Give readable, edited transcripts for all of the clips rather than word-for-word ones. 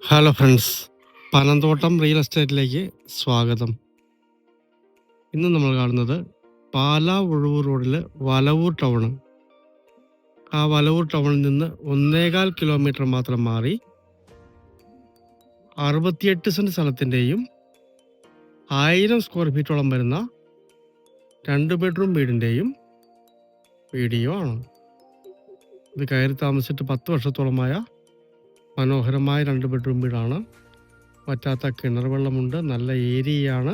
Hello friends, Panamthottam real എസ്റ്റേറ്റിലേക്ക് സ്വാഗതം. ഇന്ന് നമ്മൾ കാണുന്നത് പാലാ ഉഴവൂർ റോഡിൽ വലവൂർ ടൗണ്. ആ വലവൂർ ടൗണിൽ നിന്ന് 1.25 കിലോമീറ്റർ മാത്രം മാറി 68 സെൻറ്റ് സ്ഥലത്തിൻ്റെയും 1000 സ്ക്വയർ ഫീറ്റോളം വരുന്ന 2 ബെഡ്റൂം വീടിൻ്റെയും വീഡിയോ ആണ്. ഇത് കയറി താമസിച്ചിട്ട് 10 വർഷത്തോളമായ മനോഹരമായ 2 ബെഡ്റൂം വീടാണ്. വറ്റാത്ത കിണർ വെള്ളമുണ്ട്. നല്ല ഏരിയയാണ്.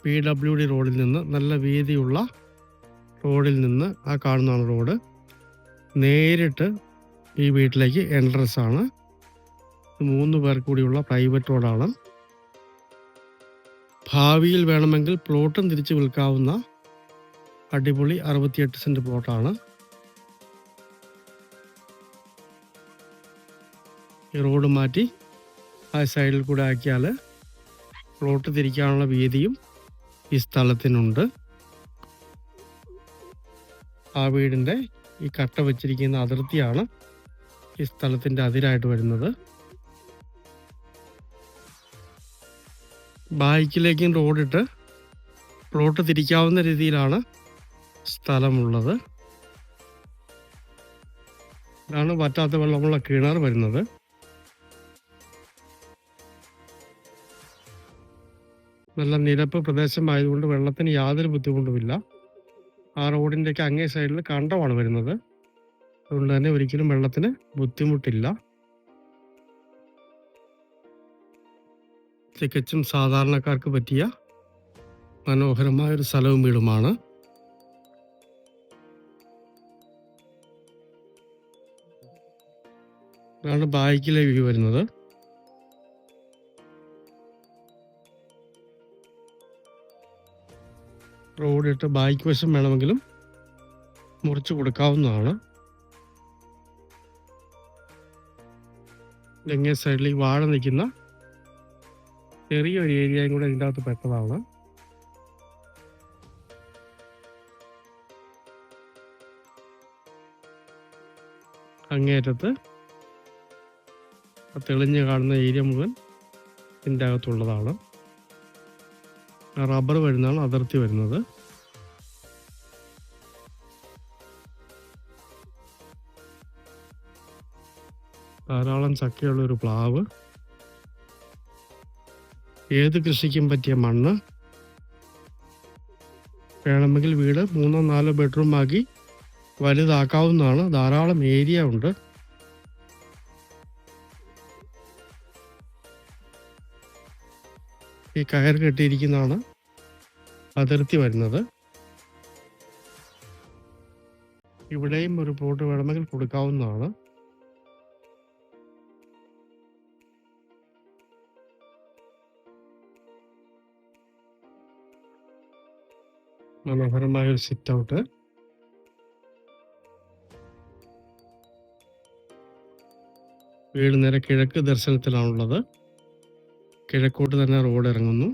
PWD റോഡിൽ നിന്ന്, നല്ല വീതിയുള്ള റോഡിൽ നിന്ന്, ആ കാണുന്നതാണ് റോഡ്, നേരിട്ട് ഈ വീട്ടിലേക്ക് എൻട്രൻസ് ആണ്. 3 പേർ കൂടിയുള്ള പ്രൈവറ്റ് റോഡാണ്. ഭാവിയിൽ വേണമെങ്കിൽ പ്ലോട്ടും തിരിച്ച് വിൽക്കാവുന്ന അടിപൊളി 68 സെൻറ്റ് പ്ലോട്ടാണ്. ഈ റോഡ് മാറ്റി ആ സൈഡിൽ കൂടെ ആക്കിയാൽ പ്ലോട്ട് തിരിക്കാനുള്ള വീതിയും ഈ സ്ഥലത്തിനുണ്ട്. ആ വീടിൻ്റെ ഈ കട്ട വെച്ചിരിക്കുന്ന അതിർത്തിയാണ് ഈ സ്ഥലത്തിൻ്റെ അതിരായിട്ട് വരുന്നത്. ബാക്കിലേക്കും റോഡിട്ട് പ്ലോട്ട് തിരിക്കാവുന്ന രീതിയിലാണ് സ്ഥലമുള്ളത്. ഇതാണ് വറ്റാത്ത വെള്ളമുള്ള കിണർ വരുന്നത്. നല്ല നിരപ്പ് പ്രദേശമായതുകൊണ്ട് വെള്ളത്തിന് യാതൊരു ബുദ്ധിമുട്ടുമില്ല. ആ റോഡിൻ്റെയൊക്കെ അങ്ങേ സൈഡിൽ കണ്ടമാണ് വരുന്നത്. അതുകൊണ്ട് തന്നെ ഒരിക്കലും വെള്ളത്തിന് ബുദ്ധിമുട്ടില്ല. തികച്ചും സാധാരണക്കാർക്ക് പറ്റിയ മനോഹരമായൊരു സ്ഥലവും വീടുമാണ്. ഇതാണ് ബാക്കിലെ വ്യൂ വരുന്നത്. റോഡിട്ട് ബാക്ക് വശം വേണമെങ്കിലും മുറിച്ച് കൊടുക്കാവുന്നതാണ്. ഇങ്ങേ സൈഡിൽ ഈ വാഴ നിൽക്കുന്ന ചെറിയൊരു ഏരിയയും കൂടെ ഇതിൻ്റെ അകത്ത് പെട്ടതാണ്. അങ്ങേറ്റത്ത് തെളിഞ്ഞ് കാണുന്ന ഏരിയ മുഴുവൻ ഇതിൻ്റെ അകത്തുള്ളതാണ്. റബ്ബർ വരുന്നതാണ് അതിർത്തി വരുന്നത്. ധാരാളം ചക്കയുള്ളൊരു പ്ലാവ്. ഏത് കൃഷിക്കും പറ്റിയ മണ്ണ്. വേണമെങ്കിൽ വീട് 3-4 ബെഡ്റൂം ആക്കി വലുതാക്കാവുന്നതാണ്. ധാരാളം ഏരിയ ഉണ്ട്. ഈ കയർ കെട്ടിയിരിക്കുന്നതാണ് അതിർത്തി വരുന്നത്. ഇവിടെയും ഒരു പ്ലോട്ട് വേണമെങ്കിൽ കൊടുക്കാവുന്നതാണ്. മനോഹരമായ ഒരു സിറ്റ് ഔട്ട്. വീട് നേരെ കിഴക്ക് ദർശനത്തിലാണുള്ളത്. കിഴക്കോട്ട് തന്നെ റോഡ് ഇറങ്ങുന്നു.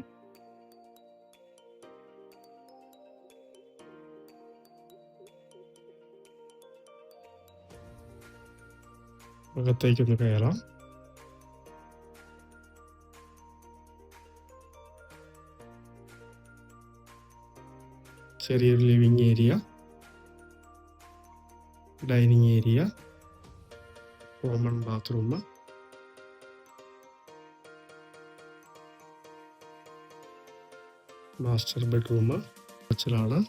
അകത്തേക്കൊന്ന് കയറാം. ചെറിയൊരു living area, dining area, common bathroom, master bedroom ആണ്.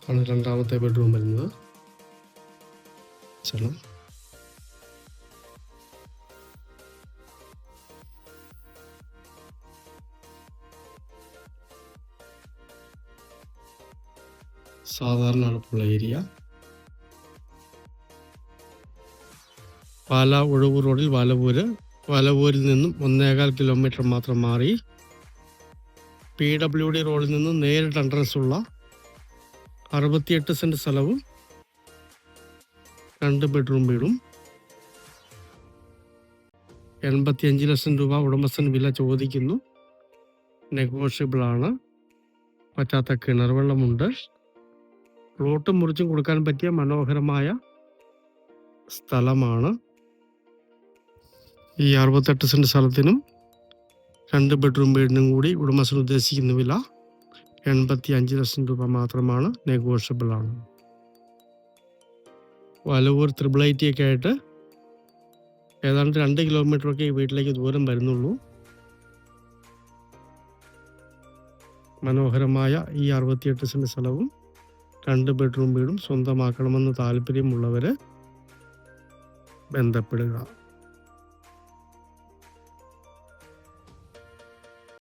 ആണ് രണ്ടാമത്തെ ബെഡ്റൂം വരുന്നത്. സാധാരണ അടുപ്പുള്ള ഏരിയ. പാലാ ഉഴവൂർ റോഡിൽ വലവൂരിൽ നിന്നും 1.25 കിലോമീറ്റർ മാത്രം മാറി PWD റോഡിൽ നിന്നും നേരിട്ട് എൻട്രൻസ് ഉള്ള 68 സെൻറ്റ് സ്ഥലവും 2 ബെഡ്റൂം വീടും. 85 ലക്ഷം രൂപ ഉടമസ്ഥൻ വില ചോദിക്കുന്നു. നെഗോഷ്യബിൾ ആണ്. പറ്റാത്ത കിണർ വെള്ളമുണ്ട്. പ്ലോട്ടും മുറിച്ചും കൊടുക്കാൻ പറ്റിയ മനോഹരമായ സ്ഥലമാണ്. ഈ 68 സെൻറ്റ് സ്ഥലത്തിനും 2 ബെഡ്റൂം വീടിനും കൂടി ഉടമസ്ഥൻ ഉദ്ദേശിക്കുന്ന വില 85 ലക്ഷം രൂപ മാത്രമാണ്. നെഗോഷ്യബിൾ ആണ്. വലവൂർ 888 ഒക്കെ ആയിട്ട് ഏതാണ്ട് 2 കിലോമീറ്ററൊക്കെ ഈ വീട്ടിലേക്ക് ദൂരം വരുന്നുള്ളൂ. മനോഹരമായ ഈ 68 സെൻറ്റ് സ്ഥലവും 2 ബെഡ്റൂം വീടും സ്വന്തമാക്കണമെന്ന് താല്പര്യമുള്ളവർ ബന്ധപ്പെടുക.